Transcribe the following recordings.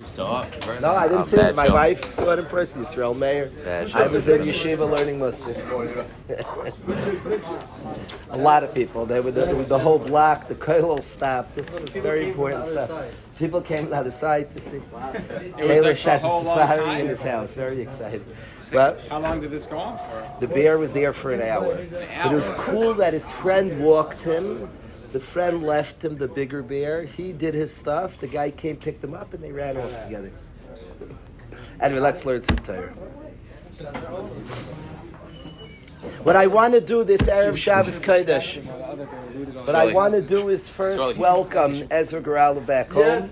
You saw it? No, I didn't see it. My wife saw it in person. Yisrael Meir. I was in yeshiva learning Muslim. A lot of people. They were the whole block. The kollel stopped. This was very important stuff. People came out of sight to see. Kalish has a safari in his house. Very excited. But how long did this go on for? The bear was there for an hour. But it was cool that his friend walked him. The friend left him the bigger bear. He did his stuff. The guy came, picked him up, and they ran off together. Anyway, let's learn some Torah. What I want to do this Erev Shabbos Kodesh, what I want to do is first welcome Ezra Garala back home.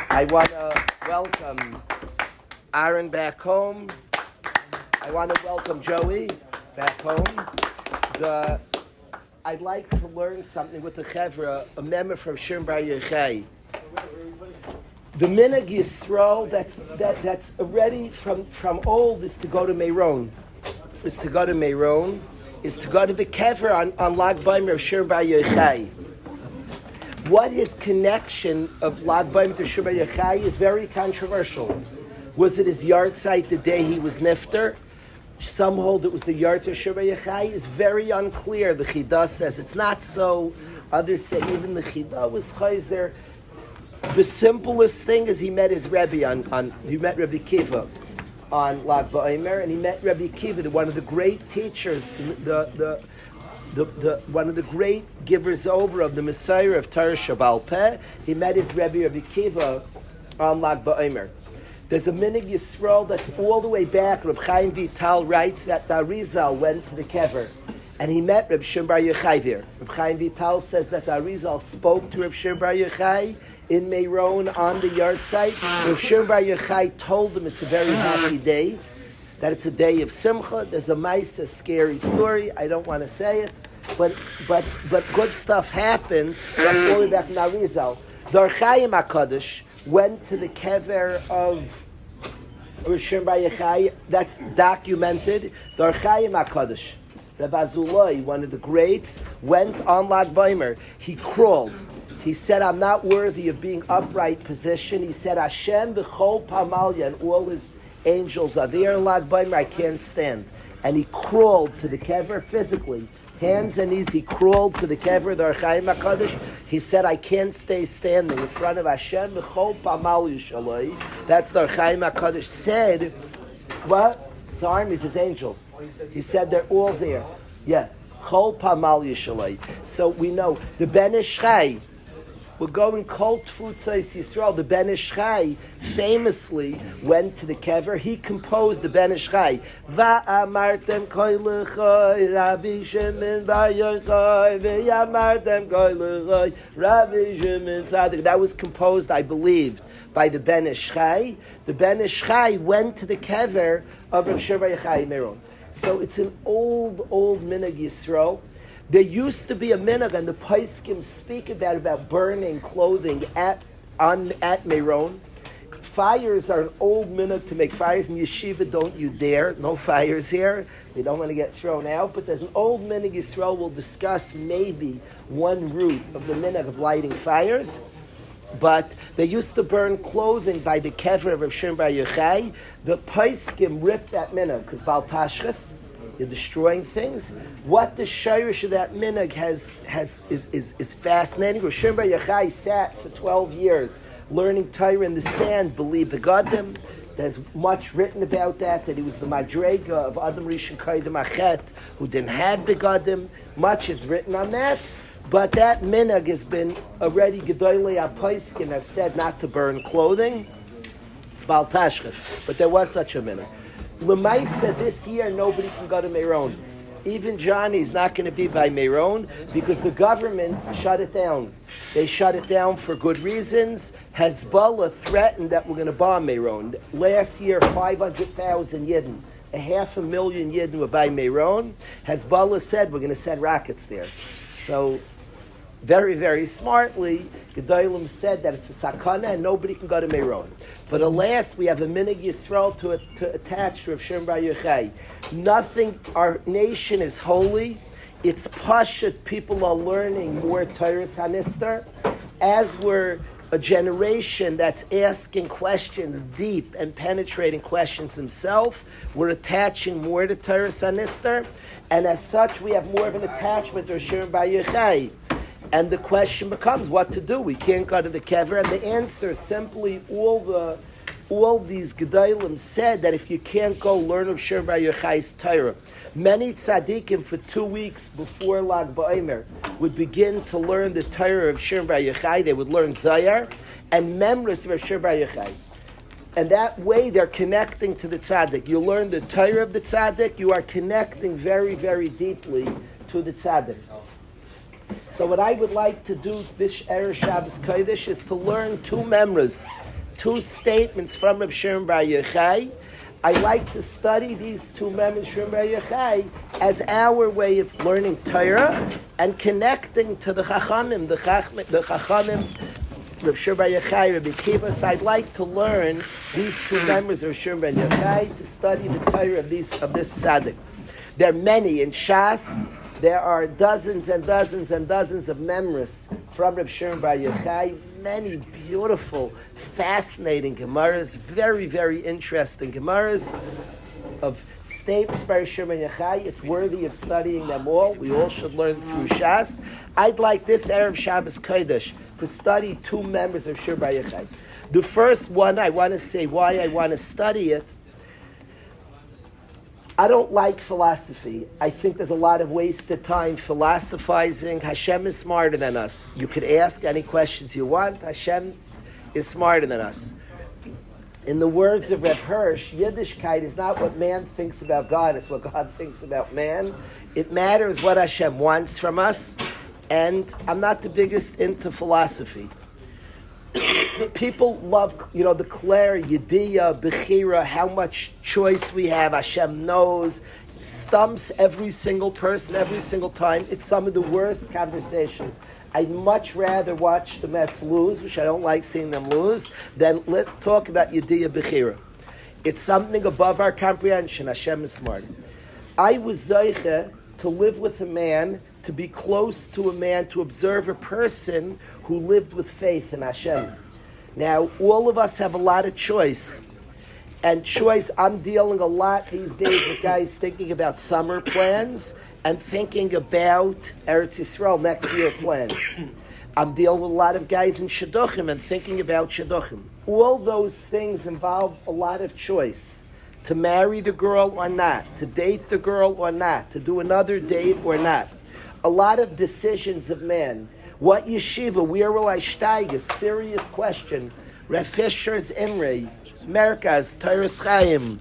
I want to welcome Aaron back home. I want to welcome Joey back home. I'd like to learn something with the Chevra, a member from Shem Bar Yochai. The Minhag Yisrael that's already from old is to go to Meron. Is to go to Meron. Is to go to the Kever on Lag Baimer of Shem Bar Yochai. What his connection of Lag Baimer to Shem Bar Yochai is very controversial. Was it his yahrzeit the day he was nifter? Some hold it was the yahrzeit of Shem Bar Yochai. It's very unclear. The Chidah says it's not so. Others say even the Chidah was chayzer. The simplest thing is he met his Rebbe he met Rabbi Kiva on Lag BaOmer, and he met Rabbi Kiva, one of the great teachers, the one of the great givers over of the Messiah of Torah Shabbal Peh. He met his Rebbe Rabbi Kiva on Lag BaOmer. There's a Minhag Yisrael that's all the way back. Reb Chaim Vital writes that the Arizal went to the Kever, and he met Reb Shem Bar Yochai there. Reb Chaim Vital says that the Arizal spoke to Reb Shem Bar Yochai in Meron on the yahrzeit. Reb Shem Bar Yochai told him it's a very happy day, that it's a day of simcha. There's a scary story. I don't want to say it, but good stuff happened. That's all the way back in Arizal. The Archaim HaKadosh went to the kever of Reb Shem Bar Yochai. That's documented. The Archaim HaKadosh, Rabbi Zulay, one of the greats, went on Lag BaOmer. He crawled. He said, "I'm not worthy of being upright position." He said, "Hashem v'chol pamalya," and all his angels are there in Lag BaOmer. I can't stand. And he crawled to the kever physically. Hands and knees, he crawled to the kever, the Archaim HaKadosh. He said, "I can't stay standing in front of Hashem." V'chol pamal yishaloi. That's the Archaim HaKadosh said. What? His armies, his angels. He said they're all there. Yeah. Chol pamal yishaloi. So we know the Ben Ish Chai. We're going Kol Tfutzos Yisrael. The Ben Ish Chai famously went to the kever. He composed the Ben Ish Chai. Va'amartem koilechoi Rabbi Shimon Bar Yochai V'yamartem koilechoi Rabbi Shimon Tzadik. That was composed, I believe, by the Ben Ish Chai. The Ben Ish Chai went to the kever of Rav Shem Bar Yochai Meron. So it's an old Minhag Yisrael. There used to be a minhag, and the Paiskim speak about burning clothing at Meron. Fires are an old minhag to make fires in yeshiva. Don't you dare! No fires here. We don't want to get thrown out. But there's an old minhag Yisrael. We'll discuss maybe one root of the minhag of lighting fires. But they used to burn clothing by the kever of Rav Shem Bar Yochai. The Paiskim ripped that minhag because Bal Tashchas. You're destroying things. What the shayrish of that minhag is fascinating. Rav Shem Bar Yochai sat for 12 years learning Torah in the sand, believe begadim. There's much written about that he was the madrega of Adam Rishon Kodim Achet, who didn't have begadim. Much is written on that. But that minhag has been already Gedolei HaPoskim have said not to burn clothing. It's Bal Tashchas. But there was such a minhag. L'maisa, this year nobody can go to Meron. Even Johnny's not going to be by Meron because the government shut it down. They shut it down for good reasons. Hezbollah threatened that we're going to bomb Meron. Last year, 500,000 Yidden, 500,000 Yidden were by Meron. Hezbollah said we're going to send rockets there. So very, very smartly, Gedolim said that it's a sakana and nobody can go to Meron. But alas, we have a Minhag Yisrael to attach to Rav Shem Bar Yochai. Nothing, our nation is holy. It's pashut, people are learning more Torah Hanistar. As we're a generation that's asking questions, deep and penetrating questions himself. We're attaching more to Torah Sanister, and as such, we have more of an attachment to Shem Bar Yochai. And the question becomes what to do. We can't go to the kever, and the answer is simply all these Gedalim said that if you can't go learn of Shem Bar Yochai's Torah. Many tzaddikim for 2 weeks before Lag BaOmer would begin to learn the Torah of Shem Bar Yochai. They would learn Zayar and Memris of Shem Bar Yochai. And that way they're connecting to the tzaddik. You learn the Torah of the tzaddik, you are connecting very, very deeply to the tzaddik. So what I would like to do this Erev Shabbos Kodesh is to learn 2 Memris, 2 statements from Reb Shem Bar Yochai. I like to study these 2 Memris Shem Bar Yochai as our way of learning Torah and connecting to the Chachamim, the Chachamim, Reb Shem Bar Yochai, Rabbi Kalish. I'd like to learn these 2 Memris of Shem Bar Yochai to study the Torah of this tzaddik. There are many in Shas. There are dozens and dozens and dozens of Memris from Reb Shem Bar Yochai. Many beautiful, fascinating Gemaras, very, very interesting Gemaras of statements by Reb Shem Bar Yochai. It's worthy of studying them all. We all should learn through Shas. I'd like this Erev Shabbos Kodesh to study 2 members of Shem Bar Yochai. The first one, I want to say why I want to study it. I don't like philosophy. I think there's a lot of wasted time philosophizing. Hashem is smarter than us. You could ask any questions you want. Hashem is smarter than us. In the words of Reb Hirsch, Yiddishkeit is not what man thinks about God, it's what God thinks about man. It matters what Hashem wants from us, and I'm not the biggest into philosophy. People love, declare Yediyah, Bechira, how much choice we have. Hashem knows. Stumps every single person, every single time. It's some of the worst conversations. I'd much rather watch the Mets lose, which I don't like seeing them lose, than talk about Yediyah, Bechira. It's something above our comprehension. Hashem is smart. I was Zeiche to live with a man, to be close to a man, to observe a person who lived with faith in Hashem. Now, all of us have a lot of choice. And choice, I'm dealing a lot these days with guys thinking about summer plans and thinking about Eretz Yisrael next year plans. I'm dealing with a lot of guys in Shidduchim and thinking about Shidduchim. All those things involve a lot of choice. To marry the girl or not, to date the girl or not, to do another date or not. A lot of decisions of man. What yeshiva, where will I steig? A serious question. Rav Fisher's Imre, Merkaz, Torah Chaim,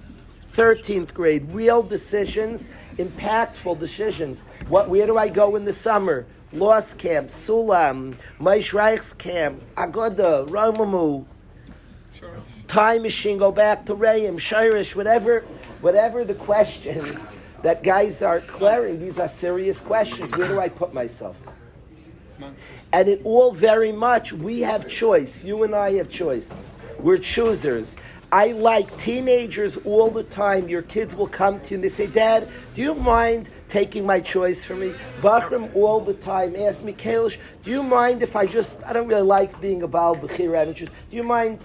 13th grade, real decisions, impactful decisions. Where do I go in the summer? Lost Camp, Sulam, Maish Reich's Camp, Agoda, Romamu, Time Machine, go back to Reim, Shirish, whatever the questions that guys are clearing, these are serious questions. Where do I put myself? And it all very much, we have choice. You and I have choice. We're choosers. I like teenagers all the time. Your kids will come to you and they say, Dad, do you mind taking my choice for me? Bachram all the time ask me, Kalish, do you mind if I don't really like being a Baal Bechira. Do you mind,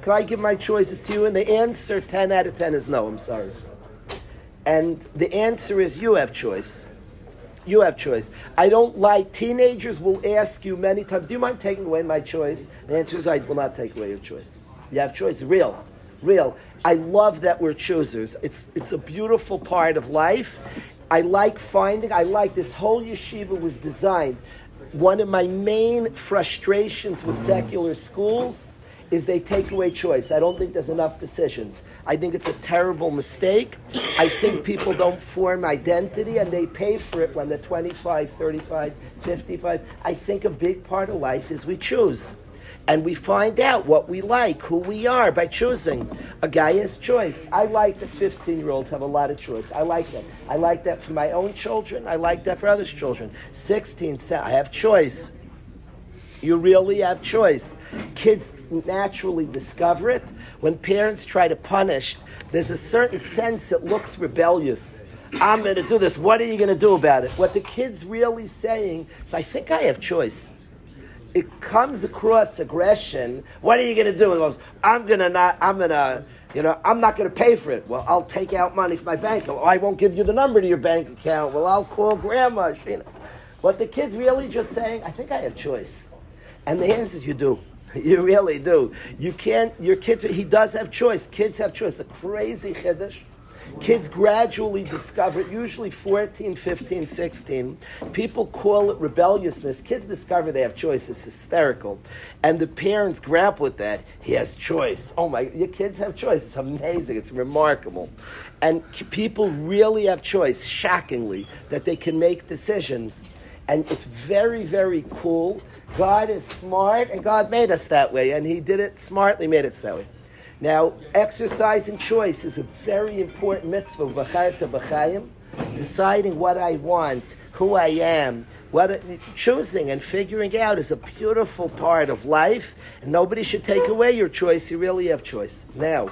can I give my choices to you? And the answer 10 out of 10 is no, I'm sorry. And the answer is you have choice. You have choice. I don't like, teenagers will ask you many times, do you mind taking away my choice? The answer is I will not take away your choice. You have choice. Real. I love that we're choosers. It's a beautiful part of life. I like this whole yeshiva was designed. One of my main frustrations with secular schools is they take away choice. I don't think there's enough decisions. I think it's a terrible mistake. I think people don't form identity and they pay for it when they're 25, 35, 55. I think a big part of life is we choose. And we find out what we like, who we are by choosing. A guy has choice. I like that 15-year-olds have a lot of choice. I like that. I like that for my own children. I like that for others' children. 16, I have choice. You really have choice. Kids naturally discover it. When parents try to punish, there's a certain sense it looks rebellious. I'm going to do this. What are you going to do about it? What the kid's really saying is, I think I have choice. it comes across aggression. What are you going to do? He goes, I'm not going to pay for it. Well, I'll take out money from my bank. Oh, I won't give you the number to your bank account. Well, I'll call grandma. But the kid's really just saying, I think I have choice. And the answer is you do. You really do. You can't, your kids, he does have choice. Kids have choice. A crazy chiddush. Kids gradually discover, usually 14, 15, 16. People call it rebelliousness. Kids discover they have choice. It's hysterical. And the parents grapple with that. He has choice. Oh my, your kids have choice. It's amazing. It's remarkable. And people really have choice, shockingly, that they can make decisions. And it's very, very cool. God is smart, and God made us that way. And he did it smartly, made us that way. Now, exercising choice is a very important mitzvah. Deciding what I want, who I am, choosing and figuring out is a beautiful part of life, and nobody should take away your choice. You really have choice. Now,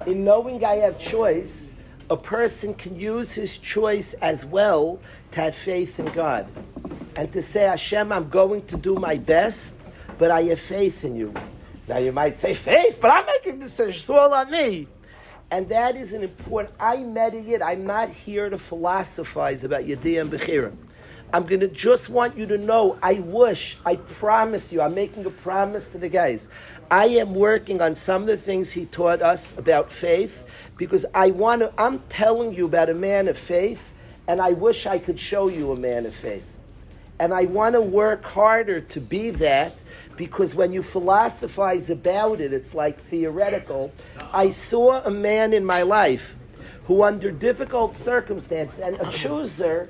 in knowing I have choice, a person can use his choice as well to have faith in God and to say, Hashem, I'm going to do my best, but I have faith in you. Now you might say, faith, but I'm making decisions, it's all on me. And that is an important, I'm not here to philosophize about Yediyah and Bechira. I'm going to just want you to know, I promise you, I'm making a promise to the guys. I am working on some of the things he taught us about faith, because I'm telling you about a man of faith, and I wish I could show you a man of faith. And I want to work harder to be that, because when you philosophize about it, it's like theoretical. I saw a man in my life who, under difficult circumstances, and a chooser,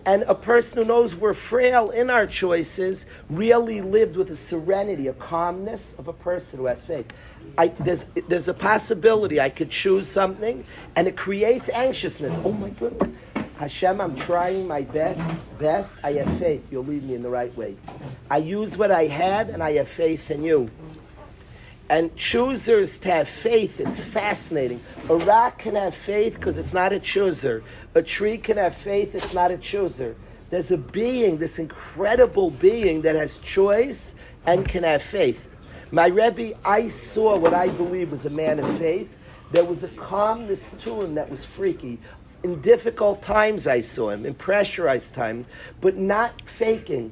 and a person who knows we're frail in our choices, really lived with a serenity, a calmness of a person who has faith. There's a possibility I could choose something, and it creates anxiousness. Oh my goodness. Hashem, I'm trying my best. I have faith. You'll lead me in the right way. I use what I have, and I have faith in you. And choosers to have faith is fascinating. A rock can have faith because it's not a chooser. A tree can have faith, it's not a chooser. There's a being, this incredible being that has choice and can have faith. My Rebbe, I saw what I believe was a man of faith. There was a calmness to him that was freaky. In difficult times I saw him, in pressurized times, but not faking.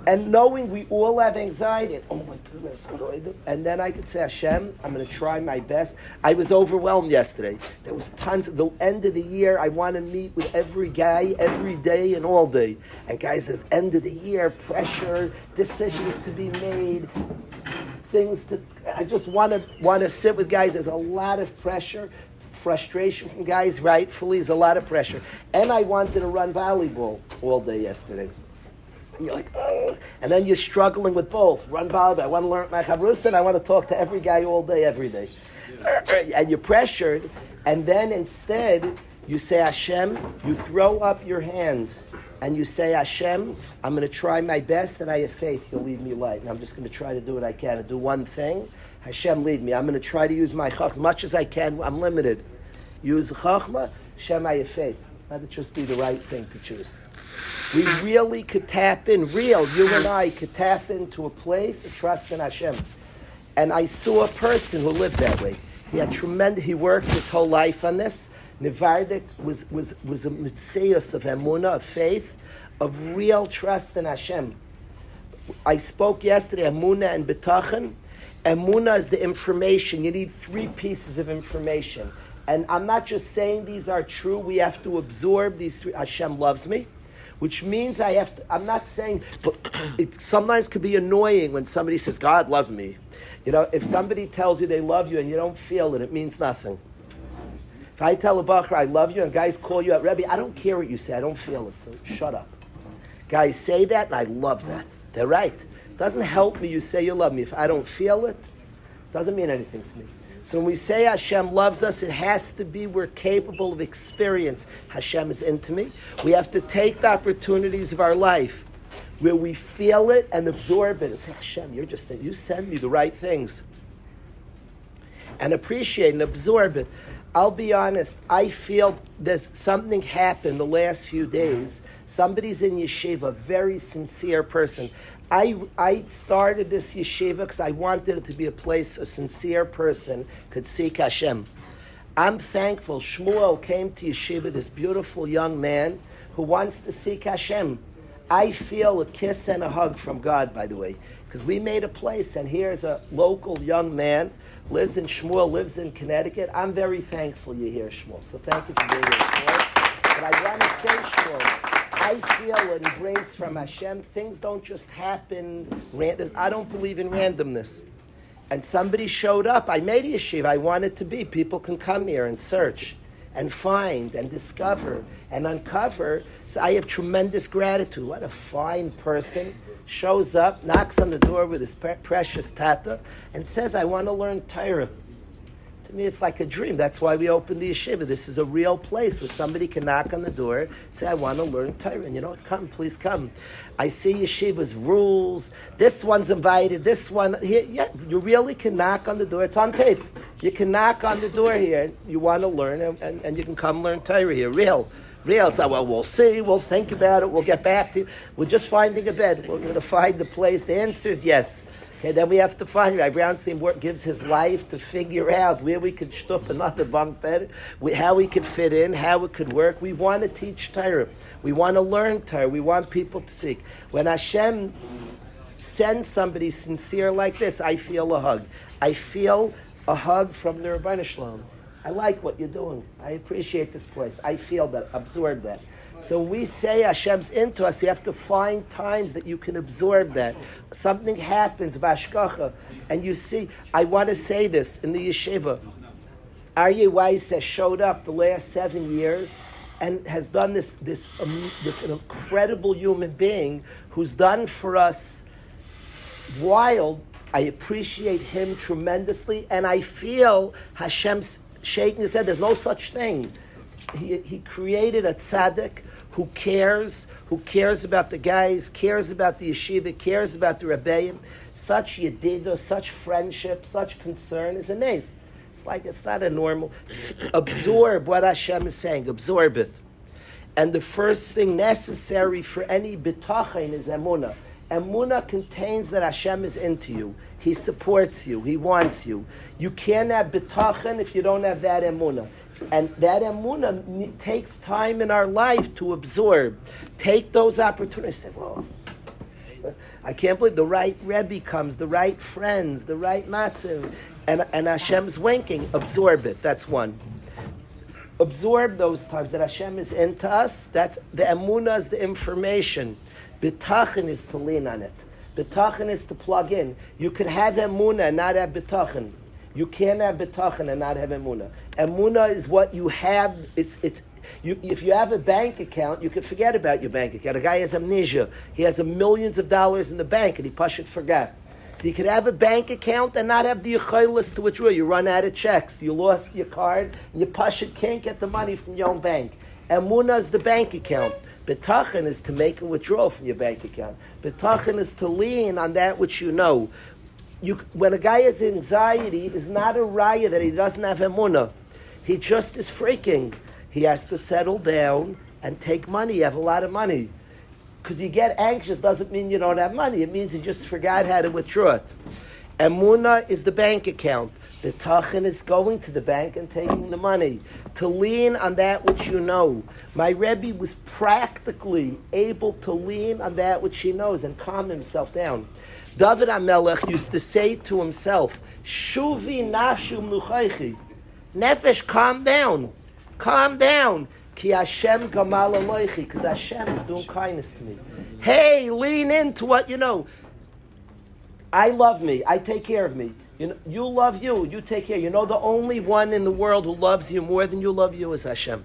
And knowing we all have anxiety, oh my goodness, what do I do? And then I could say, Hashem, I'm going to try my best. I was overwhelmed yesterday. There was tons. At the end of the year, I want to meet with every guy, every day and all day. And guys, this end of the year, pressure, decisions to be made, I just want to sit with guys. There's a lot of pressure. Frustration from guys, rightfully, is a lot of pressure. And I wanted to run volleyball all day yesterday. And you're like, oh. And then you're struggling with both. Run volleyball, I want to learn my chavrusa, and I want to talk to every guy all day, every day. And you're pressured, and then instead, you say, Hashem, you throw up your hands, and you say, Hashem, I'm going to try my best, and I have faith, you'll lead me light. And I'm just going to try to do what I can, and do one thing. Hashem, lead me. I'm going to try to use my chachma as much as I can. I'm limited. Use the chachma. Hashem, I have faith. Let it just be the right thing to choose. We really could tap in, you and I could tap into a place of trust in Hashem. And I saw a person who lived that way. He had he worked his whole life on this. Nevardik was a mitzias of emunah, of faith, of real trust in Hashem. I spoke yesterday, emunah and betachan. Emunah is the information. You need 3 pieces of information. And I'm not just saying these are true. We have to absorb these 3. Hashem loves me, which means I'm not saying, but it sometimes can be annoying when somebody says, God loves me. You know, if somebody tells you they love you and you don't feel it, it means nothing. If I tell a bacher I love you and guys call you out, Rebbe, I don't care what you say, I don't feel it, so shut up. Guys say that and I love that. They're right. It doesn't help me you say you love me. If I don't feel it, it doesn't mean anything to me. So when we say Hashem loves us, it has to be we're capable of experience. Hashem is into me. We have to take the opportunities of our life where we feel it and absorb it and say, Hashem, you send me the right things. And appreciate and absorb it. I'll be honest, I feel there's something happened the last few days. Somebody's in yeshiva, a very sincere person. I started this yeshiva because I wanted it to be a place a sincere person could seek Hashem. I'm thankful Shmuel came to yeshiva, this beautiful young man who wants to seek Hashem. I feel a kiss and a hug from God, by the way, because we made a place, and here's a local young man, lives in Connecticut. I'm very thankful you're here, Shmuel. So thank you for being here, Shmuel. But I want to say, Shmuel, I feel an embrace from Hashem. Things don't just happen. I don't believe in randomness. And somebody showed up. I made a yeshiva. I want it to be. People can come here and search and find and discover and uncover. So I have tremendous gratitude. What a fine person. Shows up, knocks on the door with his precious tata, and says, I want to learn Torah. To me, it's like a dream. That's why we opened the yeshiva. This is a real place where somebody can knock on the door and say, I want to learn Torah. And you know what? Come, please come. I see yeshiva's rules. This one's invited. This one here. Yeah, you really can knock on the door. It's on tape. You can knock on the door here. And you want to learn, and you can come learn Torah here. Real. So, well, we'll see. We'll think about it. We'll get back to you. We're just finding a bed. We're going to find the place. The answer is yes. Okay, then we have to find. Rabbi Brownstein gives his life to figure out where we could shtup another bunk bed, how we could fit in, how it could work. We want to teach Torah. We want to learn Torah. We want people to seek. When Hashem sends somebody sincere like this, I feel a hug. I feel a hug from the Rebbeinu Shalom. I like what you're doing. I appreciate this place. I feel that, absorb that. So when we say Hashem's into us, you have to find times that you can absorb that. Something happens, bashkacha, and you see, I want to say this in the yeshiva. Aryeh Weiss has showed up the last 7 years and has done this incredible human being who's done for us wild. I appreciate him tremendously, and I feel Hashem's shaking his head. There's no such thing. He created a tzaddik who cares about the guys, cares about the yeshiva, cares about the rebbeim. Such yedida, such friendship, such concern is a nes. It's not a normal. Absorb what Hashem is saying. Absorb it. And the first thing necessary for any bitachon is emunah. Emunah contains that Hashem is into you. He supports you. He wants you. You can't have bitachon if you don't have that emunah. And that emunah takes time in our life to absorb. Take those opportunities. Say, well, I can't believe the right Rebbe comes, the right friends, the right matzah, and Hashem's winking. Absorb it. That's one. Absorb those times that Hashem is into us. That's the emunah is the information. Bitachon is to lean on it. Bitachon is to plug in. You could have emunah and not have bitachon. You can't have bitachon and not have emunah. Emunah is what you have. If you have a bank account, you can forget about your bank account. A guy has amnesia. He has millions of dollars in the bank and he pashut forgot. So you could have a bank account and not have the yichaylis to withdraw. You run out of checks. You lost your card. And you pashut can't get the money from your own bank. Emunah is the bank account. Bitachon is to make a withdrawal from your bank account. Bitachon is to lean on that which you know. When a guy has anxiety, it's not a raya that he doesn't have emunah. He just is freaking. He has to settle down and take money. You have a lot of money. Because you get anxious doesn't mean you don't have money. It means you just forgot how to withdraw it. Emunah is the bank account. Bitachon is going to the bank and taking the money. To lean on that which you know. My Rebbe was practically able to lean on that which he knows and calm himself down. David HaMelech used to say to himself, Shuvi nafshu mnuchaychi. Nefesh, calm down. Calm down. Ki Hashem gamal aloichi. Because Hashem is doing kindness to me. Hey, lean into what you know. I love me. I take care of me. You love you. You take care. You know the only one in the world who loves you more than you love you is Hashem.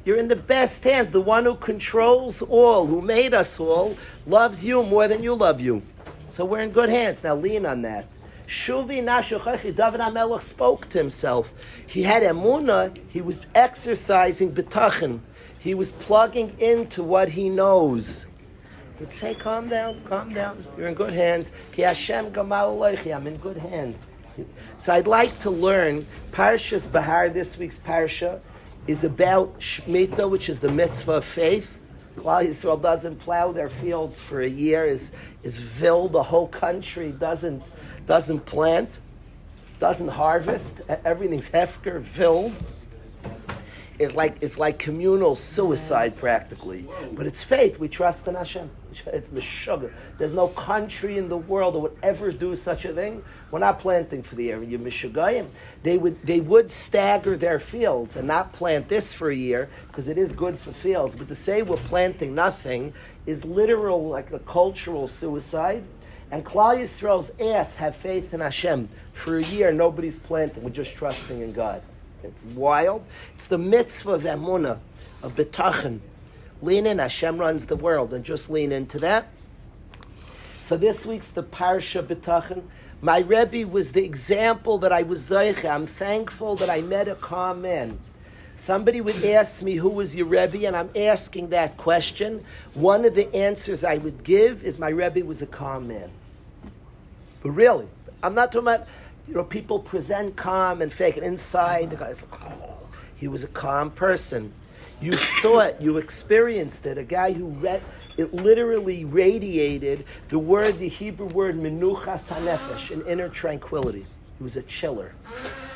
You're in the best hands. The one who controls all, who made us all, loves you more than you love you. So we're in good hands. Now lean on that. Shuvi nashuchachi. David HaMelech spoke to himself. He had emunah. He was exercising bitachon. He was plugging into what he knows. He'd say, calm down, calm down. You're in good hands. Ki Hashem gamal aloichi. I'm in good hands. So I'd like to learn Parshas Bahar. This week's Parsha is about Shemitah, which is the mitzvah of faith. Klal Yisrael doesn't plow their fields for a year, is vil, the whole country doesn't plant, doesn't harvest, everything's hefker, vil. It's like communal suicide practically. But it's faith. We trust in Hashem. It's the sugar. There's no country in the world that would ever do such a thing. We're not planting for the year. You mishugayim. They would stagger their fields and not plant this for a year because it is good for fields. But to say we're planting nothing is literal, like a cultural suicide. And Klal Yisrael's ass have faith in Hashem. For a year, nobody's planting. We're just trusting in God. It's wild. It's the mitzvah of emunah, of betachon. Lean in. Hashem runs the world, and just lean into that. So this week's the parsha betachon. My Rebbe was the example that I was zeicha. I'm thankful that I met a calm man. Somebody would ask me, who was your Rebbe? And I'm asking that question. One of the answers I would give is my Rebbe was a calm man. But really, I'm not talking about, people present calm and fake it. Inside, the guy's like, oh, he was a calm person. You saw it, you experienced it. A guy who it literally radiated the Hebrew word, menuchas hanefesh, an inner tranquility. He was a chiller.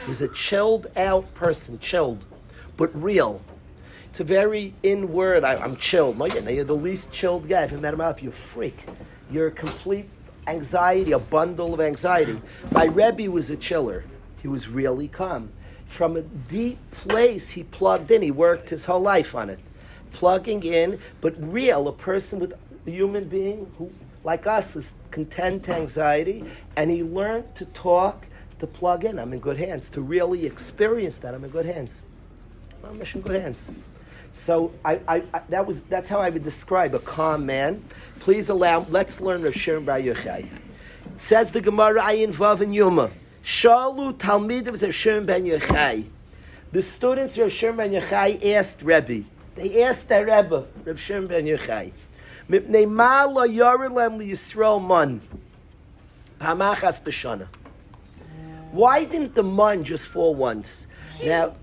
He was a chilled out person, chilled, but real. It's a very in word, I'm chilled. No, you're the least chilled guy. If you met him out, you're a freak. You're a complete anxiety, a bundle of anxiety. My Rebbe was a chiller. He was really calm. From a deep place, he plugged in. He worked his whole life on it. Plugging in, but real, a person with a human being who, like us, is content to anxiety, and he learned to talk, to plug in. I'm in good hands. To really experience that, I'm in good hands. I'm in good hands. So that's how I would describe a calm man. Please let's learn Rav Shimon Bar Yochai. Says the Gemara, Ayin Vav and Yuma. Shalu Talmidim Rav Shimon Ben Yochai. The students of Rav Shimon Ben Yochai asked Rebbe. They asked their Rebbe, Rav Shimon Ben Yochai. Mipnei ma lo yorilem liyisrael man. Hamachas b'shana. Why didn't the man just fall once? Now,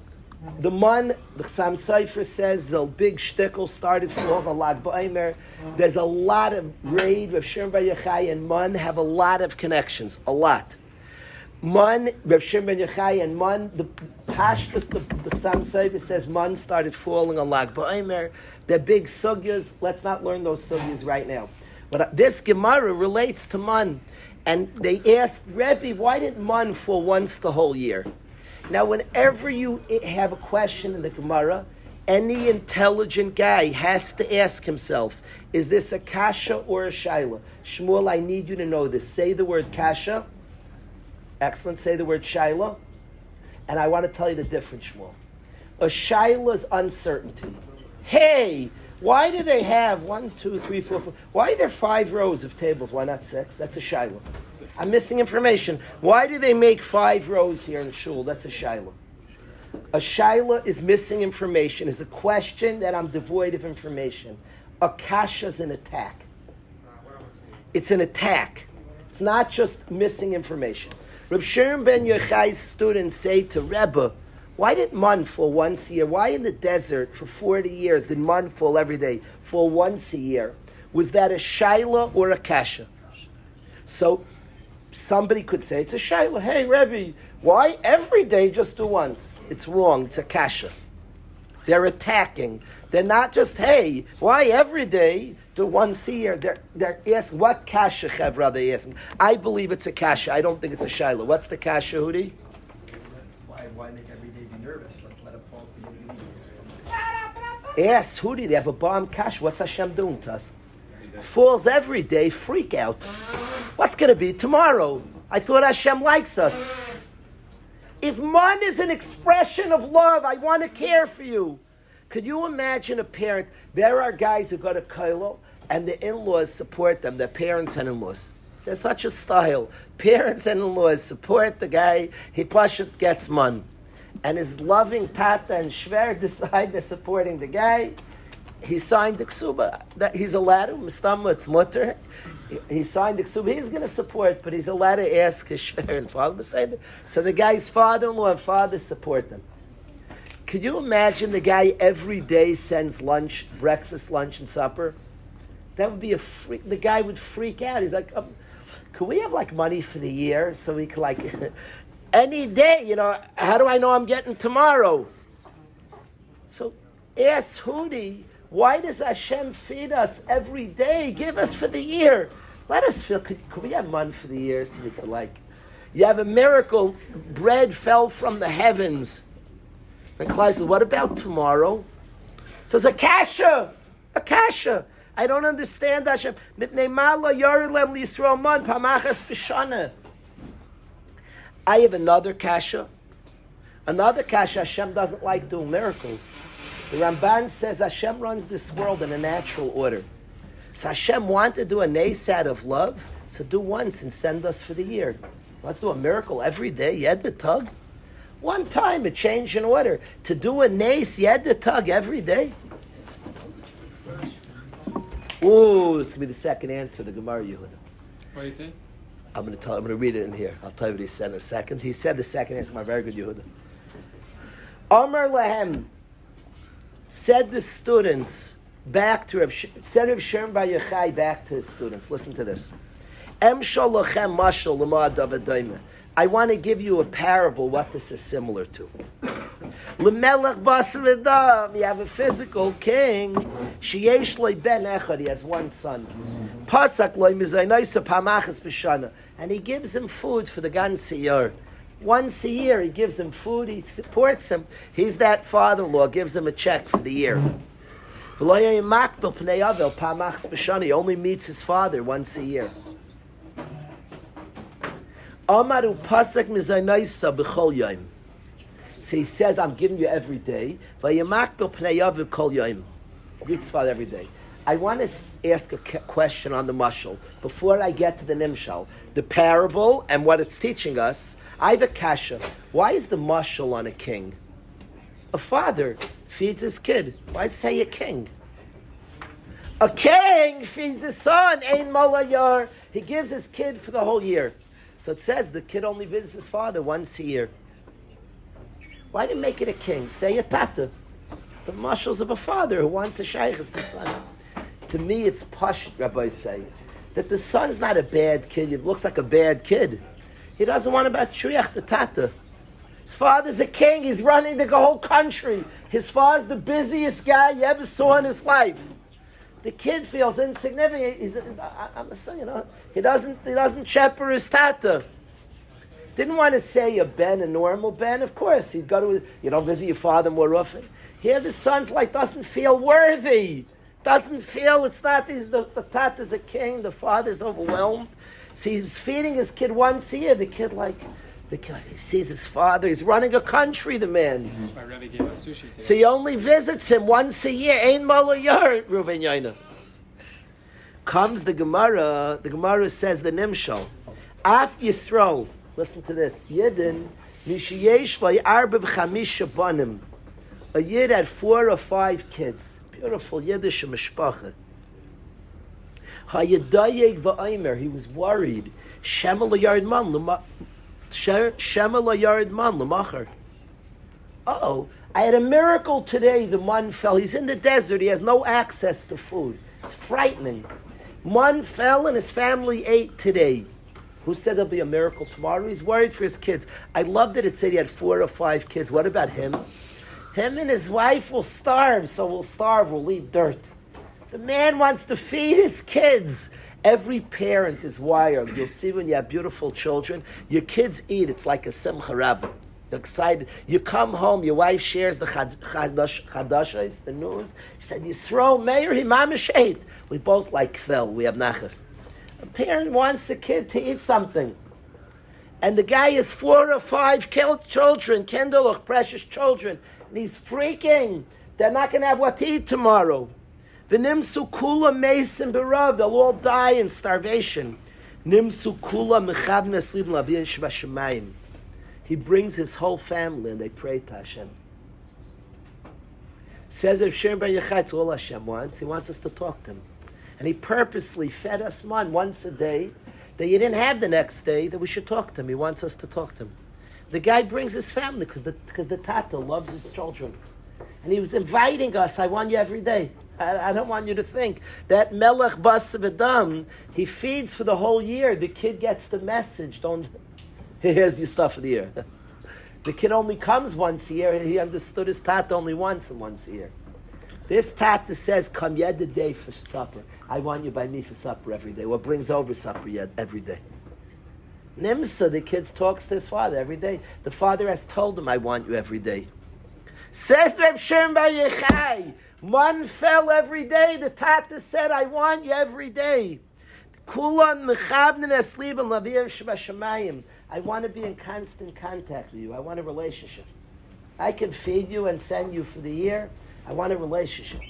the man, the Chassam Sofer says, the big shtickle started for the Lag Ba'omer. There's a lot of raid. Rav Shimon Bar Yochai and Man have a lot of connections. A lot. Man, Rav Shimon Bar Yochai and Man, the Pashtus, the Chassam Sofer says Man started falling on Lag Ba'omer. They're big sugyas. Let's not learn those sugyas right now. But this Gemara relates to Man. And they asked Rebbe, why didn't Man fall once the whole year? Now, whenever you have a question in the Gemara, any intelligent guy has to ask himself, is this a kasha or a shaila? Shmuel, I need you to know this. Say the word kasha. Excellent. Say the word shaila. And I want to tell you the difference, Shmuel. A shaila is uncertainty. Hey, why do they have 1, 2, 3, 4, 5? Why are there 5 rows of tables? Why not 6? That's a shaila. I'm missing information. Why do they make 5 rows here in the shul? That's a shaila. A shaila is missing information, is a question that I'm devoid of information. A kasha is an attack. It's an attack. It's not just missing information. Reb Shimon ben Yochai's students say to Rebbe, why did man fall once a year? Why in the desert for 40 years did man fall every day, fall once a year? Was that a shaila or a kasha? So somebody could say it's a shaila. Hey, Rebbe, why every day just do once? It's wrong. It's a kasha. They're attacking. They're not just, hey, why every day do once a year? They're asking, what kasha, Chevra, they asking? I believe it's a kasha. I don't think it's a shaila. What's the kasha, Hudi? Why make every day be nervous? Let it fall. Ask Hudi, they have a bomb kasha. What's Hashem doing to us? Falls every day, freak out. What's going to be tomorrow? I thought Hashem likes us. If man is an expression of love, I want to care for you. Could you imagine a parent? There are guys who go to Kailo and the in-laws support them, their parents and in-laws. There's such a style. Parents and in-laws support the guy, he pashut gets man. And his loving tata and shver decide they're supporting the guy. He signed the ksuba. That he's allowed to, mistama, it's mutter. He signed the ksuba. He's going to support, but he's allowed to ask his shver and father. So the guy's father-in-law and father support them. Could you imagine the guy every day sends lunch, breakfast, lunch, and supper? That would be a freak. The guy would freak out. He's like, could we have like money for the year so we could like any day? You know, how do I know I'm getting tomorrow? So ask Hudi, why does Hashem feed us every day? Give us for the year. Let us feel, could we have money for the year so we could like, you have a miracle, bread fell from the heavens. And Klai says, what about tomorrow? So it's a kasha. I don't understand Hashem. I have another kasha. Another kasha, Hashem doesn't like doing miracles. The Ramban says Hashem runs this world in a natural order. So Hashem wanted to do a nes out of love, so do once and send us for the year. Let's do a miracle every day. You had the tug. One time, a change in order. To do a nes, you had the tug every day. Ooh, it's going to be the second answer, the Gemara Yehuda. What do you say? I'm going to read it in here. I'll tell you what he said in a second. He said the second answer, my very good Yehuda. Amar Lahem said the students back to Reb Shem Bar Yochai back to his students. Listen to this. Em sholochem mashal l'ma davadayme. I want to give you a parable what this is similar to. L'melech basar v'dam. You have a physical king. Sheyesh loy ben echad. He has one son. Pasak loy mizaynaysa pamachas b'shana. And he gives him food for the ganze year. Once a year, he gives him food. He supports him. He's that father-in-law. Gives him a check for the year. He only meets his father once a year. Amaru pasak mizaynaisa b'chol yom. So he says, I'm giving you every day. Vayamakbil pnei yaviv kol yom. Greets father every day. I want to ask a question on the mashal before I get to the nimshal, the parable and what it's teaching us. I have a kasha. Why is the mashal on a king? A father feeds his kid. Why say a king? A king feeds his son. Ein malayar. He gives his kid for the whole year. So it says the kid only visits his father once a year. Why didn't make it a king? Say a tata. The mashals of a father who wants a shaykh as the son. To me, it's pashut, rabbis say, that the son's not a bad kid. It looks like a bad kid. He doesn't want about shuyach the tata. His father's a king. He's running the whole country. His father's the busiest guy you ever saw in his life. The kid feels insignificant. I'm a son, you know. He doesn't shepherd his tata. Didn't want to say a ben, a normal ben. Of course, he'd go to, you know, visit your father more often. Here the son's like, doesn't feel worthy. Doesn't feel, it's not, the tata's a king, the father's overwhelmed. So he's feeding his kid once a year. The kid, he sees his father. He's running a country, the man. That's why Rabbi gave us sushi today. So he only visits him once a year. Ein malayar, Ruven Yaina. Comes the Gemara. The Gemara says the Nimshal. Af Yisrael. Listen to this. Yidin mishiyesh lo arba v'chamisha banim. A Yid had 4 or 5 kids. Beautiful Yiddish mishpacha. Hayadayeg v'aymer. He was worried. Shema lo yard man l'machar. Uh-oh. I had a miracle today. The man fell. He's in the desert. He has no access to food. It's frightening. Man fell and his family ate today. Who said there'll be a miracle tomorrow? He's worried for his kids. I love that it said he had 4 or 5 kids. What about him? Him and his wife will starve, so we'll starve. We'll eat dirt. The man wants to feed his kids. Every parent is wired. You'll see when you have beautiful children, your kids eat. It's like a simcha rabbah. You're excited. You come home, your wife shares the chadashos, the news. She said, Yisro, Meir, Himamish ate. We both like kvel. We have nachas. A parent wants a kid to eat something. And the guy has 4 or 5 children, kinderlich, precious children. And he's freaking. They're not going to have what to eat tomorrow. V'nimsu kula meisim berav. They'll all die in starvation. Nimsu kula mechavne slibim lavin shvashemayim. He brings his whole family and they pray to Hashem. Says if Shem Ben Yechai, it's all Hashem wants. He wants us to talk to him. And he purposely fed us man once a day that you didn't have the next day, that we should talk to him. He wants us to talk to him. The guy brings his family because the Tata loves his children. And he was inviting us, I want you every day. I don't want you to think. That Melech Bas V'Dam, he feeds for the whole year. The kid gets the message. Here's your stuff for the year. The kid only comes once a year. He understood his Tata only once a year. This Tata says, come yet the day for supper. I want you by me for supper every day. What brings over supper yet every day? Nimsa, the kid talks to his father every day. The father has told him, I want you every day. Says Reb Shimon Bar Yochai, one fell every day. The Tata said, I want you every day. Kulan mechabnen esliben lavir shebashamayim. I want to be in constant contact with you. I want a relationship. I can feed you and send you for the year. I want a relationship.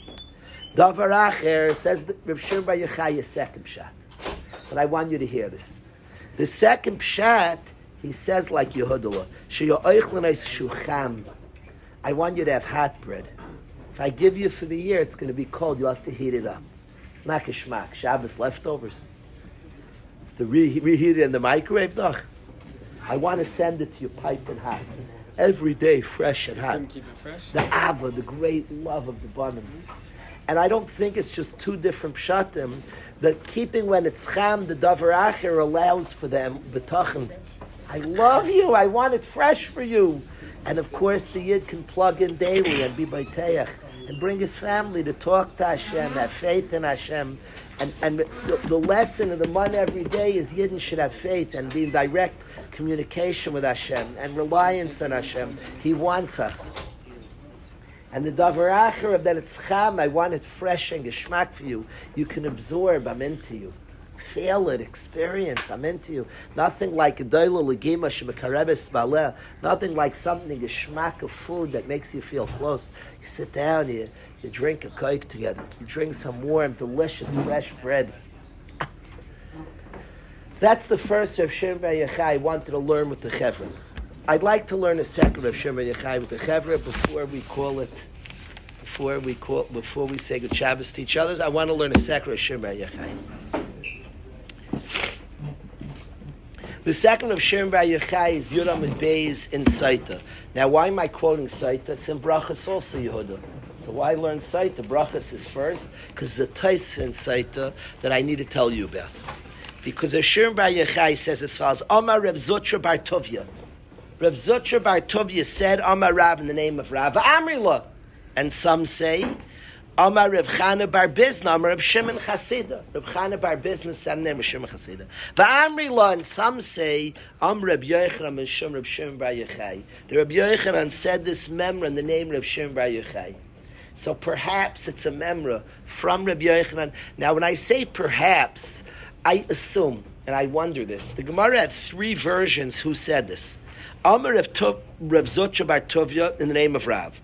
Davar acher, says Reb Shimon Bar Yochai, a second pshat. But I want you to hear this. The second pshat, he says like Yehudah, I want you to have hot bread. If I give you for the year, it's going to be cold. You'll have to heat it up. It's not geschmack. Shabbos leftovers. To reheat it in the microwave, doch. I want to send it to you piping hot. Every day, fresh and hot. Keep it fresh. The Ava, the great love of the Banim. And I don't think it's just two different pshatim. That keeping when it's cham, the davar acher allows for them b'tachin. I love you. I want it fresh for you. And of course, the Yid can plug in daily and be b'teach and bring his family to talk to Hashem, have faith in Hashem. And the lesson of the man every day is Yidden should have faith and be in direct communication with Hashem and reliance on Hashem. He wants us. And the davar acher of that it's cham, I want it fresh and geschmack for you. You can absorb, I'm into you. Feel it, experience, I'm into you. Nothing like a doila legima shemekarebes baleh. Nothing like something, a geschmack of food that makes you feel close. You sit down, you drink a koik together. You drink some warm, delicious, fresh bread. So that's the first Reb Shimon Bar Yochai I wanted to learn with the Chevra. I'd like to learn a second Reb Shimon Bar Yochai with the Chevra before we say good Shabbos to each other. I want to learn a second Reb Shimon Bar Yochai. The second of Shimon Bar Yochai is Durham On Fire in Saita. Now, why am I quoting Saita? It's in Brachas also, Yehuda. So why learn Saita? Brachas is first, because the Tais in Saita that I need to tell you about. Because if Shimon Bar Yochai says as follows, Amar Reb Zutra Bar Tovia. Reb Zutra Bar Tovia said, Amar Rab in the name of Rav Amrila. And some say, Amar Reb Chana Bar Bizna, Amar Reb Shimon Chasida. Reb Chana Bar Bizna said the name of Shimon Chasida. V'Amrila, and some say, Am Reb Yochanan and Shum Reb Shimon Bar Yochai. The Reb Yochanan said this memra in the name of Reb Shimon Bar Yochai. So perhaps it's a memra from Reb Yochanan. Now when I say perhaps, I assume, and I wonder this, the Gemara had three versions who said this. Amar Reb Zutra Bar Tovia in the name of Rav.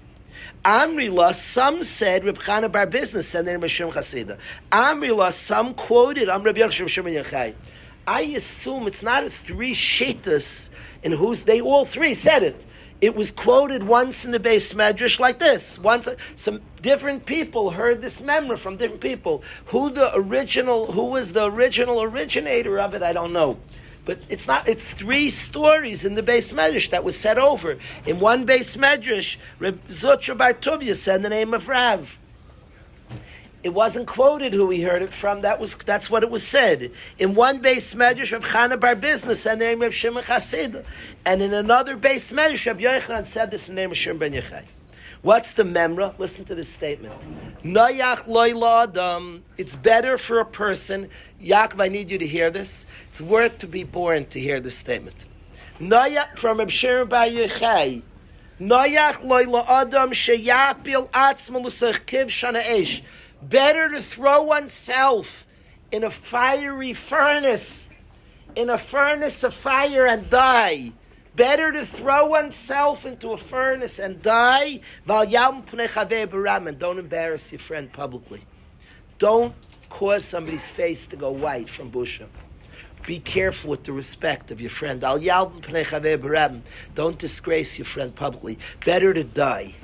Amrila, some said Reb Chana Bar Bizna said the name of Shimon Chasida. Amrila, some quoted Am Reb Yochanan Shimon Yochai. I assume it's not a three shittas in whose they all three said it. It was quoted once in the Beis Medrash like this. Once some different people heard this memory from different people. Who was the original originator of it, I don't know. But it's not. It's three stories in the Beis Medrash that was said over. In one Beis Medrash, Reb Zutra Bar Tovia said the name of Rav. It wasn't quoted who he heard it from. That's what it was said. In one Beis Medrash, Reb Chana Bar Bizna said the name of Shimon Chasida, and in another Beis Medrash, Reb Yochanan said this in the name of Shimon Ben Yochai. What's the memra? Listen to this statement. Noyach loy la'adam. It's better for a person. Yaakov, I need you to hear this. It's worth to be born to hear this statement. Noyach from Reb Shimon Bar Yochai. Noyach loy la'adam sheyapil atzma l'sechkiv shana esh. Better to throw oneself in a fiery furnace, in a furnace of fire and die. Better to throw oneself into a furnace and die. And don't embarrass your friend publicly. Don't cause somebody's face to go white from busha. Be careful with the respect of your friend. Don't disgrace your friend publicly. Better to die.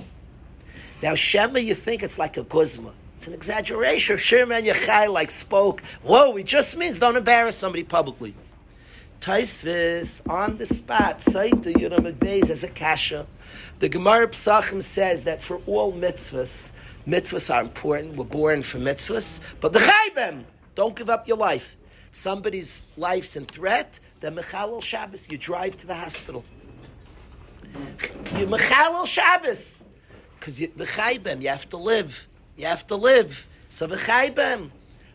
Now Shema, you think it's like a guzma. It's an exaggeration. Shimon Yochai spoke. Whoa, it just means don't embarrass somebody publicly. Taisvis on the spot, cite the Yuram Beis as a kasha. The Gemara Psachim says that for all mitzvahs, mitzvahs are important. We're born for mitzvahs, but b'chaybem, don't give up your life. Somebody's life's in threat. Then Mechalel Shabbos, you drive to the hospital. You Mechalel Shabbos, because b'chaybem, you have to live. You have to live. So b'chaybem.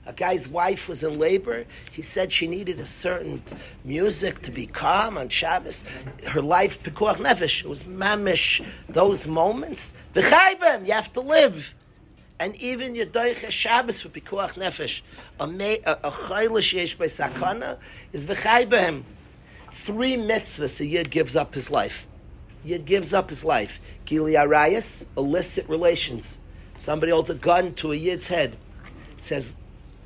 A guy's wife was in labor. He said she needed a certain music to be calm on Shabbos. Her life, pikuach nefesh, it was mamish. Those moments, v'chaybem, you have to live. And even your doiche Shabbos for pikuach nefesh, a chaylish yesh by sakana is v'chaybem. 3 mitzvahs a yid gives up his life. Yid gives up his life. Gili arayas, illicit relations. Somebody holds a gun to a yid's head, says,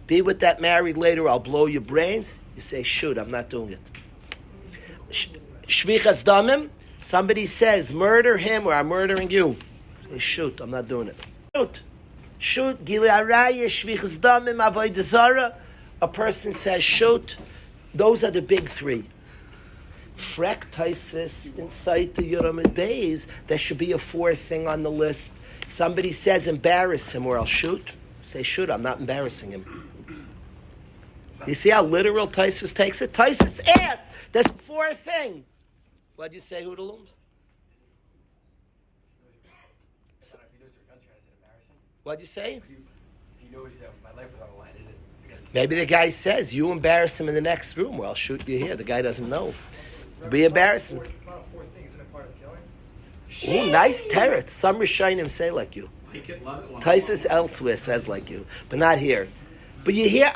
be with that married later, I'll blow your brains. You say, shoot, I'm not doing it. Shvichas damim, somebody says, murder him or I'm murdering you. You say, shoot, I'm not doing it. Shoot. Gili araya, shvichas damim, avodah zara. A person says, shoot. Those are the big 3. Frek taisvis, inside the Yuram Beis, there should be a 4th thing on the list. If somebody says, embarrass him or I'll shoot, say, shoot, I'm not embarrassing him. You see how literal Taisvis takes it? Taisvis ass. That's the 4th thing. What'd you say, Hoodalooms? What'd you say? If he knows that my life was on the line, is it? Because Maybe the guy says, you embarrass him in the next room, or I'll shoot you here. The guy doesn't know. Be embarrassing. It's not a 4th thing. Isn't it part of killing? Ooh, nice teretz. Some Rishonim say like you. Taisus elsewhere says like you, but not here. But you hear,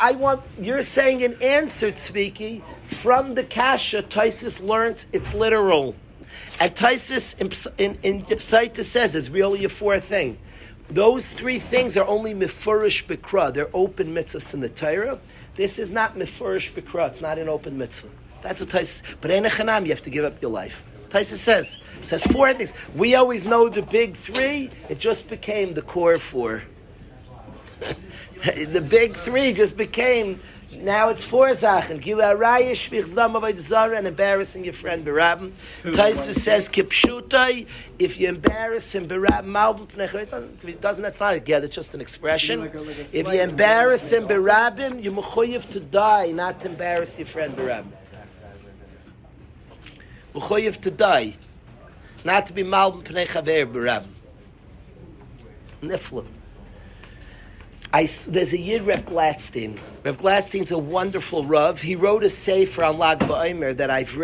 you're saying an answer, Tzviki, from the Kasha. Taisus learns it's literal. And Taisus in Yipsaita says it's really a 4th thing. Those 3 things are only mefurish b'kra. They're open mitzvahs in the Torah. This is not mefurish b'kra. It's not an open mitzvah. That's what Taisus. But in a chanam, you have to give up your life. Taisus says 4 things. We always know the big 3. It just became the core 4. The big 3 just became, now it's 4 zachen. Gila raya, shvich zdam avodah zara, and embarrassing your friend Barabim. Taisus says, kipshutai, if you embarrass him, Barabim, malbim pnei, it doesn't, that's not a get, it's just an expression. If you embarrass him, Barabim, you're mechuyev to die, not to embarrass your friend Barabim. Mechuyev to die, not to be malbim pnei chaver Barabim. Niflim. There's a Yid, Reb Gladstein. Reb Gladstein's a wonderful Rav. He wrote a sefer on Lag BaOmer that I've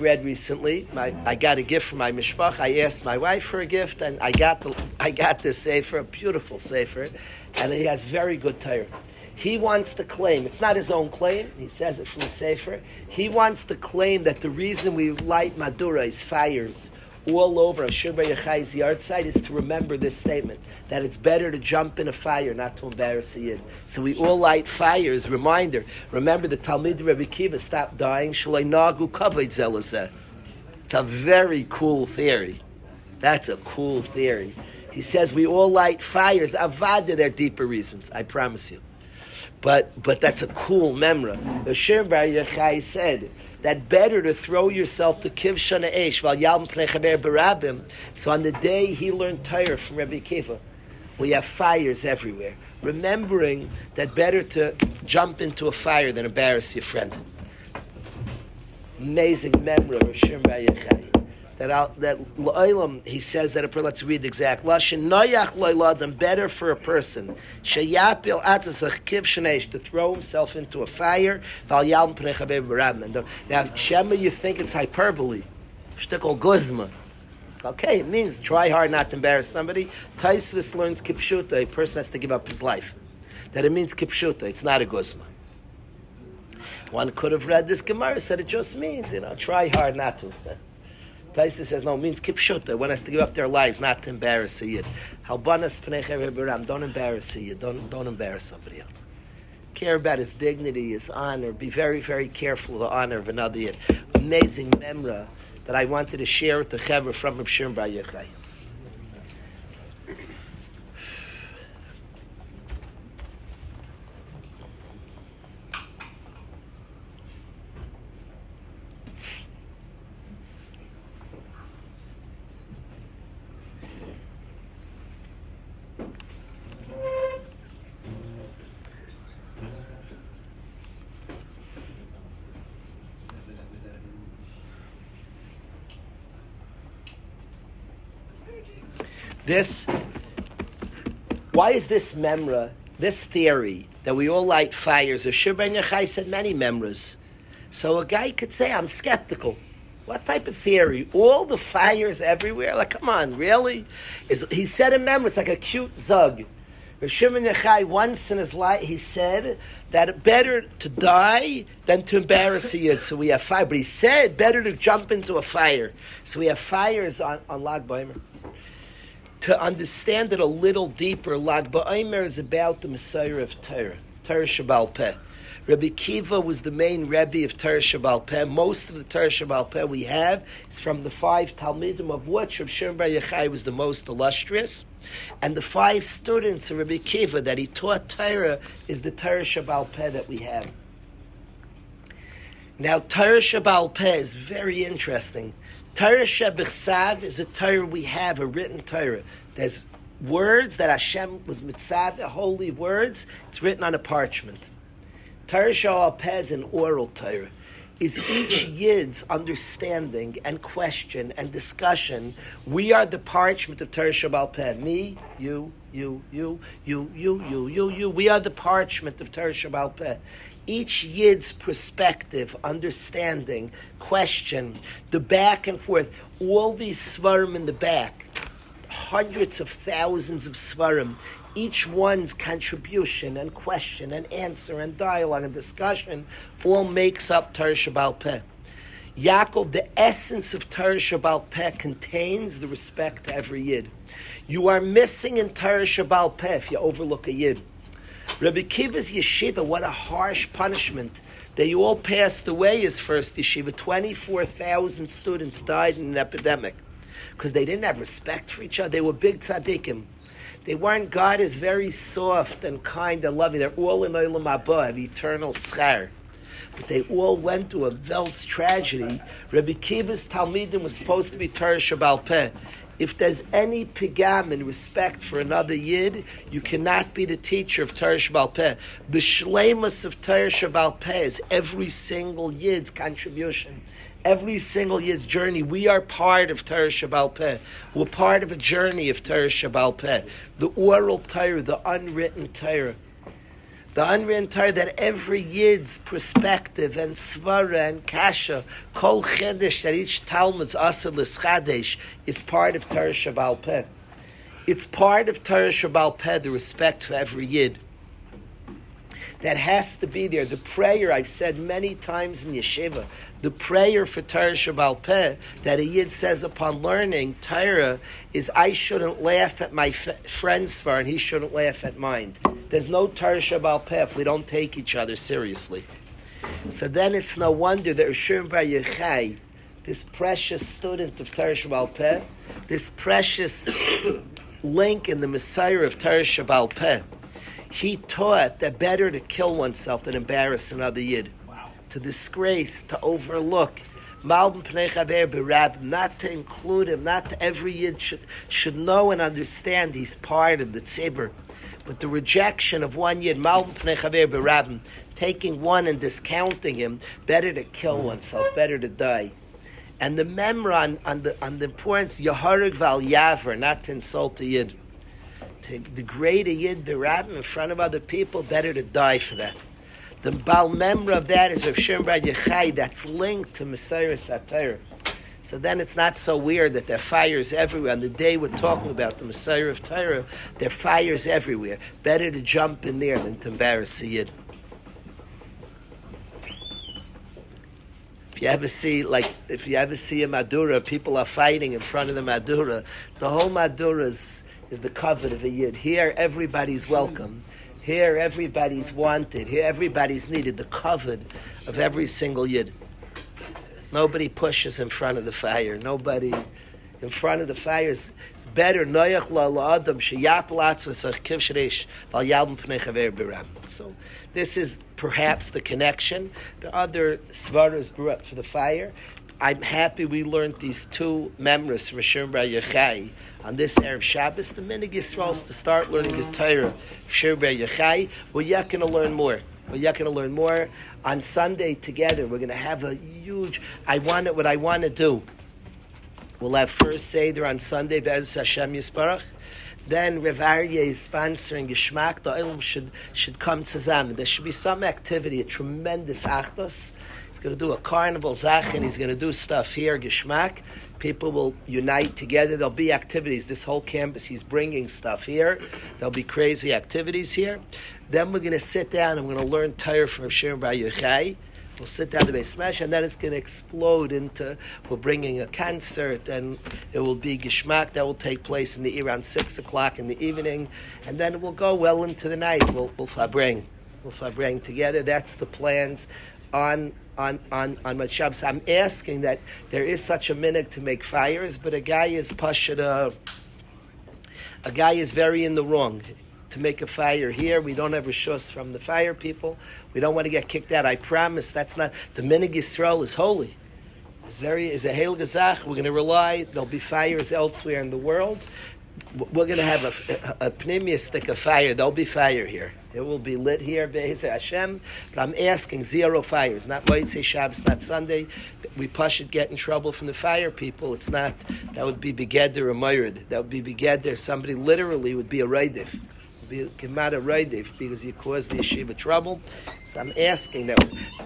read recently. I got a gift from my mishpach. I asked my wife for a gift, and I got this sefer, a beautiful sefer, and he has very good Torah. He wants to claim, it's not his own claim, he says it from the sefer, he wants to claim that the reason we light maduras, fires, all over Ashur Bar Yochai's yard site is to remember this statement, that it's better to jump in a fire, not to embarrass a Yid. So we all light fires, reminder. Remember the Talmid Rabbi Kiva stopped dying, Shalai Nagu Kavod Zelazeh. It's a very cool theory. That's a cool theory. He says we all light fires, Avada, there are deeper reasons, I promise you. But that's a cool memra. Ashur Bar Yochai said, that better to throw yourself to Kiv Shana Eish while Yalm Pnei Chaber Barabim. So on the day he learned Torah from Rabbi Kiva, we have fires everywhere. Remembering that better to jump into a fire than embarrass your friend. Amazing memory of Shem B'Yachai. That L'Olam, he says that let's read the exact Lashon. Noyach L'Olam, better for a person. Sheyapil Atzasach Kiv Shana, to throw himself into a fire. Val Yalm Pnei Chaber Barabim. Now, Shema, you think it's hyperbole. Shtikol Guzma. Okay, it means try hard not to embarrass somebody. Taisvis learns Kipshuta, a person has to give up his life. That it means Kipshuta, it's not a Guzma. One could have read this Gemara, said it just means, try hard not to. Taisa says, no, it means kipshuta. One has to give up their lives, not to embarrass a Yid. Halbanas pnei chaver b'ram. Don't embarrass a Yid. Don't embarrass somebody else. Care about his dignity, his honor. Be very, very careful of the honor of another Yid. Amazing memra that I wanted to share with the chaver from Reb Shimon Bar Yochai. Why is this memra, this theory that we all light fires? If Shir Ben Yochai said many memras, so a guy could say, I'm skeptical. What type of theory? All the fires everywhere? Like, come on, really? He said a memra, it's like a cute zug. Rav Shimon Yochai, once in his life, he said that better to die than to embarrass a yid. So we have fire. But he said better to jump into a fire. So we have fires on Lag BaOmer. To understand it a little deeper, Lag BaOmer is about the Messiah of Torah, Torah Shabbal Peh. Rabbi Kiva was the main Rebbe of Torah Shabbal Peh. Most of the Torah Shabbal Peh we have is from the 5 Talmidim, of which Rav Shimon Bar Yochai was the most illustrious. And the 5 students of Rabbi Kiva that he taught Torah is the Torah Shabbal Peh that we have. Now, Torah Shabbal Peh is very interesting. Torah Shebichsav is a Torah we have, a written Torah. There's words that Hashem was mitzvah, holy words. It's written on a parchment. Torah Shabbal Peh is an oral Torah. Is each Yid's understanding and question and discussion. We are the parchment of Torah Shabbal Peh. Me, you. We are the parchment of Torah Shabbal Peh. Each Yid's perspective, understanding, question, the back and forth, all these svarim in the back, hundreds of thousands of svarim, each one's contribution and question and answer and dialogue and discussion all makes up Torah Shabbal Peh. Yaakov, the essence of Torah Shabbal Peh contains the respect to every Yid. You are missing in Torah Shabbal Peh if you overlook a Yid. Rabbi Kiva's yeshiva, what a harsh punishment. They all passed away his first yeshiva. 24,000 students died in an epidemic because they didn't have respect for each other. They were big tzaddikim. They weren't, God is very soft and kind and loving. They're all in Olam Haba, have eternal schar. But they all went to a Velt's tragedy. Rabbi Kiva's Talmidim was supposed to be Torah Shabbal Peh. If there's any pigam in respect for another Yid, you cannot be the teacher of Torah Shabbal Peh. The shleimus of Torah Shabbal Peh is every single Yid's contribution. Every single Yid's journey. We are part of Torah Shabbal Peh. We're part of a journey of Torah Shabbal Peh. The oral Torah, the unwritten Torah. The unwritten Torah that every Yid's perspective and svara and kasha, kol chedesh that each Talmud's asad l'schadesh is part of Torah Shabbal Peh. It's part of Torah Shabbal Peh, the respect for every Yid. That has to be there. The prayer, I've said many times in yeshiva, the prayer for Torah Shabbal Peh that a Yid says upon learning Torah is, I shouldn't laugh at my friend's far and he shouldn't laugh at mine. There's no Torah Shabbal Peh if we don't take each other seriously. So then it's no wonder that Rav Shimon Bar Yochai, this precious student of Torah Shabbal Peh, this precious link in the Messiah of Torah Shabbal Peh, he taught that better to kill oneself than embarrass another Yid. Wow. To disgrace, to overlook. Malbim Pnei Chaver B'Rab, not to include him, not to every Yid should know and understand he's part of the tzibur. But the rejection of one Yid, Malbim Pnei Chaver B'Rab, taking one and discounting him, better to kill oneself, better to die. And the memra on the importance, Yaharug Val Yaver, not to insult a Yid. To degrade a Yid B'Rabim in front of other people, better to die for that. The Baal Memra of that is Rav Shimon Bar Yochai, that's linked to Messiah Satorah. So then it's not so weird that there are fires everywhere. On the day we're talking about the Messiah of Torah, there are fires everywhere. Better to jump in there than to embarrass a Yid. If you ever see a Madura, people are fighting in front of the Madura. The whole Madura is the covet of a Yid. Here, everybody's welcome. Here, everybody's wanted. Here, everybody's needed. The covet of every single Yid. Nobody pushes in front of the fire. Nobody in front of the fire is better. So this is perhaps the connection. The other svaras grew up for the fire. I'm happy we learned these two memras from Shimon Bar Yochai on this Erev Shabbos. The minig Yisrael is to start learning the Torah of Shimon Bar Yochai. We're yet going to learn more. On Sunday together. We're going to have a huge. What I want to do. We'll have first Seder on Sunday, Be'ez Hashem Yisparach. Then Rav Aryeh is sponsoring Geschmack. The Olam should come zusammen. There should be some activity, a tremendous achdos. He's going to do a carnival zachin. He's going to do stuff here, Geschmack. People will unite together. There'll be activities. This whole campus, he's bringing stuff here. There'll be crazy activities here. Then we're going to sit down and we're going to learn Torah from Shimon Bar Yochai. We'll sit down to Beis Mesh, and then it's going to explode into, we're bringing a concert, and it will be Geschmack that will take place around 6 o'clock in the evening, and then it will go well into the night. We'll fabring together. That's the plans on Mat Shabbos. I'm asking that there is such a minute to make fires, but a guy is very in the wrong. To make a fire here, we don't have rishus from the fire people. We don't want to get kicked out. I promise that's not the Minig Yisrael is holy. It's a heil gezach. We're going to rely. There'll be fires elsewhere in the world. We're going to have a pneumius stick of fire. There'll be fire here. It will be lit here, Be'ez Hashem. But I'm asking 0 fires, not Motzei Shabbos, not Sunday. We should get in trouble from the fire people. It's not. That would be begeder or moirid. That would be begeder. Somebody literally would be a raidif. Be Gemara Raidif, because you caused the yeshiva trouble. So I'm asking that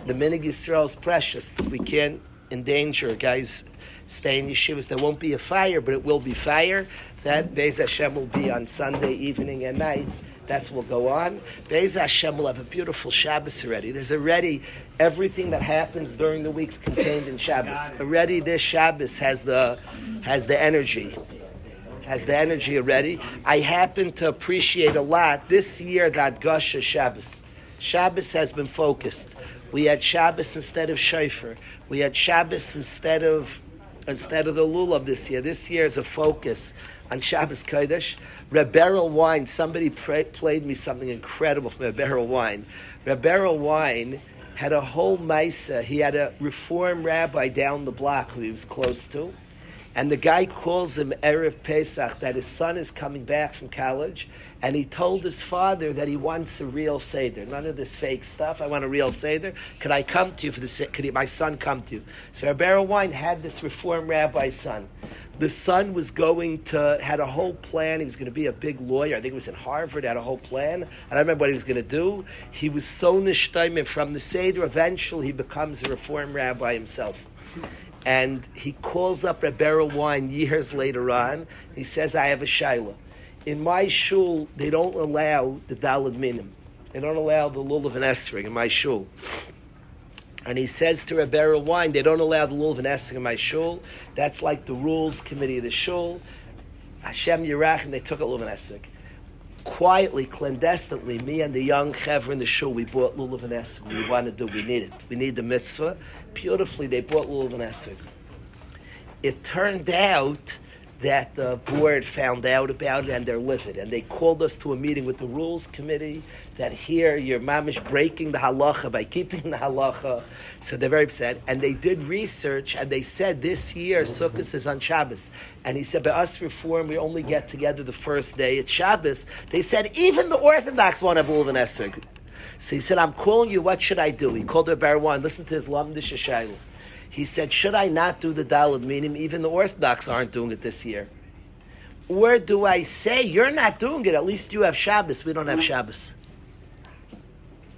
the Minig Yisrael is precious, but we can't endanger guys stay in yeshivas. There won't be a fire, but it will be fire. That Be'ez Hashem will be on Sunday evening and night. That's what will go on. Be'ez Hashem will have a beautiful Shabbos already. There's already everything that happens during the weeks contained in Shabbos. Already this Shabbos has the energy. Has the energy already. I happen to appreciate a lot this year that Gasha Shabbos. Shabbos has been focused. We had Shabbos instead of Shofar. We had Shabbos instead of the Lulav this year. This year is a focus on Shabbos Kodesh. Reb Beryl Wine, somebody played me something incredible from Reb Beryl Wine. Reb Beryl Wine had a whole Maisa. He had a Reform rabbi down the block who he was close to. And the guy calls him Erev Pesach, that his son is coming back from college, and he told his father that he wants a real Seder. None of this fake stuff. I want a real Seder. Could I come to you for the Seder? Could my son come to you? So Rabbi Wine had this Reform rabbi's son. The son was had a whole plan. He was going to be a big lawyer. I think he was in Harvard, had a whole plan. I don't remember what he was going to do. He was so nishtayim from the Seder. Eventually, he becomes a Reform rabbi himself. And he calls up Rebbe Wine years later on. He says, I have a shaila. In my shul, they don't allow the Daled Minim. They don't allow the Lulav and Esrog in my shul. And he says to Rebbe Wine, they don't allow the Lulav and Esrog in my shul. That's like the rules committee of the shul. Hashem Yerach, and they took a Lulav and Esrog. Quietly, clandestinely, me and the young chevra in the shul, we bought lulav and esrog. We need it. We need the mitzvah. Beautifully, they bought lulav and esrog. It turned out that the board found out about it and they're livid. And they called us to a meeting with the rules committee that here you're mamish breaking the halacha by keeping the halacha. So they're very upset. And they did research and they said this year Sukkot is on Shabbos. And he said, by us Reform, we only get together the first day. It's Shabbos. They said, even the Orthodox won't have lulav and esrog. So he said, I'm calling you, what should I do? He called her Barwan, listen to his Lamdish Shayla. He said, should I not do the Daled Minim? Even the Orthodox aren't doing it this year. Or do I say, you're not doing it, at least you have Shabbos, we don't have Shabbos.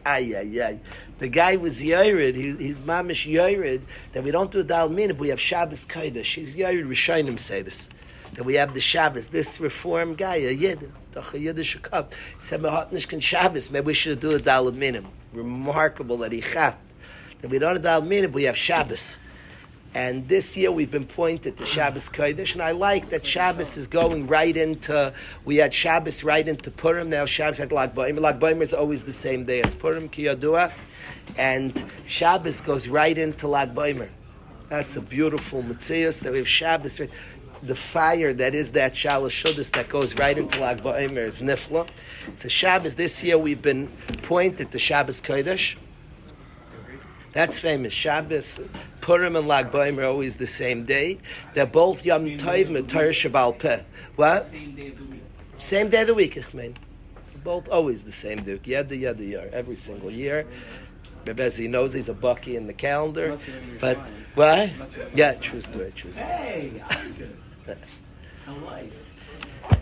Ay. The guy was Yored, he's mamish Yored, that we don't do the Daled Minim, but we have Shabbos Kodesh. He's Yored, Rishonim say this. That we have the Shabbos. This Reform guy, a Yid, the Yiddish cup, said, Shabbos, maybe we should do a Daled Minim. Remarkable that he chat. That we don't have Daled Minim, but we have Shabbos. And this year we've been pointed to Shabbos Kodesh, and I like that Shabbos is going right into, we had Shabbos right into Purim, now Shabbos at Lag Baimer. Lag Baimer is always the same day as Purim, Ki Yadua, and Shabbos goes right into Lag Baimer. That's a beautiful Metzius, that we have Shabbos, the fire that is that Shalosh Shudas that goes right into Lag Baimer is Nifla. So Shabbos, this year we've been pointed to Shabbos Kodesh. That's famous. Shabbos, Purim and Lag Baimer are always the same day. They're both Yom Tov and Torah Shabbal Peh. What? Same day of the week, ich mein. Both always the same day. Yada yar, every single year. Rebezi knows he's a bucky in the calendar. But, what? Yeah, true story. Hey, I like it.